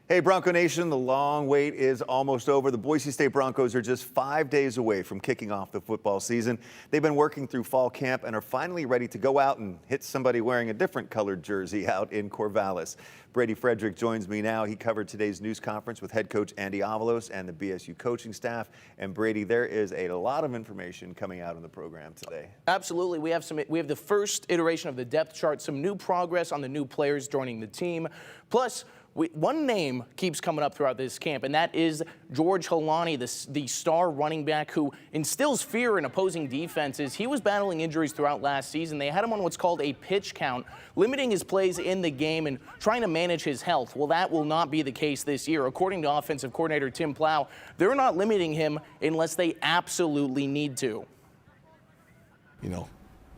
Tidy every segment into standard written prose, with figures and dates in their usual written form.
Hey, Bronco Nation, the long wait is almost over. The Boise State Broncos are just 5 days away from kicking off the football season. They've been working through fall camp and are finally ready to go out and hit somebody wearing a different colored jersey out in Corvallis. Brady Frederick joins me now. He covered today's news conference with head coach Andy Avalos and the BSU coaching staff. And Brady, there is a lot of information coming out in the program today. Absolutely. We have the first iteration of the depth chart, some new progress on the new players joining the team. Plus, one name keeps coming up throughout this camp, and that is George Holani, the star running back who instills fear in opposing defenses. He was battling injuries throughout last season. They had him on what's called a pitch count, limiting his plays in the game and trying to manage his health. Well, that will not be the case this year. According to offensive coordinator Tim Plow, they're not limiting him unless they absolutely need to. You know,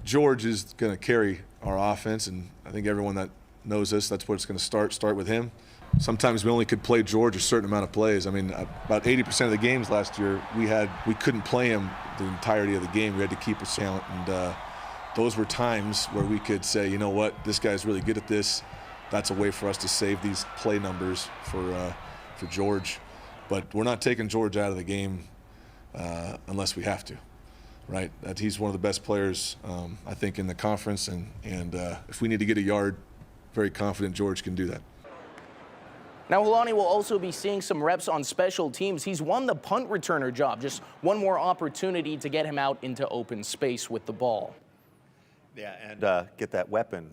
George is going to carry our offense, and I think everyone that knows us, that's where it's going to start with him. Sometimes we only could play George a certain amount of plays. I mean, about 80% of the games last year, we couldn't play him the entirety of the game. We had to keep his talent, and those were times where we could say, you know what, this guy's really good at this. That's a way for us to save these play numbers for George. But we're not taking George out of the game unless we have to, right? That he's one of the best players, I think, in the conference, and if we need to get a yard, very confident George can do that. Now, Holani will also be seeing some reps on special teams. He's won the punt returner job. Just one more opportunity to get him out into open space with the ball. Yeah, and get that weapon.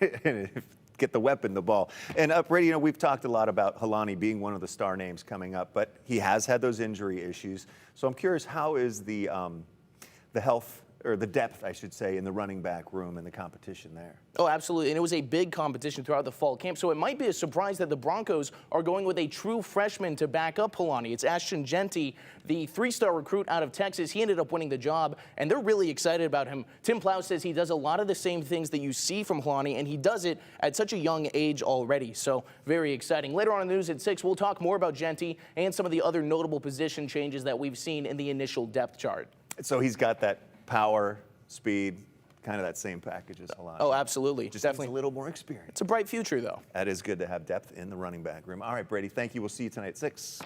Get the weapon, the ball. And Brady, you know, we've talked a lot about Holani being one of the star names coming up, but he has had those injury issues. So I'm curious, how is the health, or the depth, I should say, in the running back room and the competition there? Oh, absolutely. And it was a big competition throughout the fall camp. So it might be a surprise that the Broncos are going with a true freshman to back up Holani. It's Ashton Jeanty, the three-star recruit out of Texas. He ended up winning the job, and they're really excited about him. Tim Plow says he does a lot of the same things that you see from Holani, and he does it at such a young age already. So very exciting. Later on in the news at 6, we'll talk more about Jeanty and some of the other notable position changes that we've seen in the initial depth chart. So he's got that power, speed, kind of that same package as Holani. Oh, absolutely. Just definitely needs a little more experience. It's a bright future, though. That is good to have depth in the running back room. All right, Brady, thank you. We'll see you tonight at 6.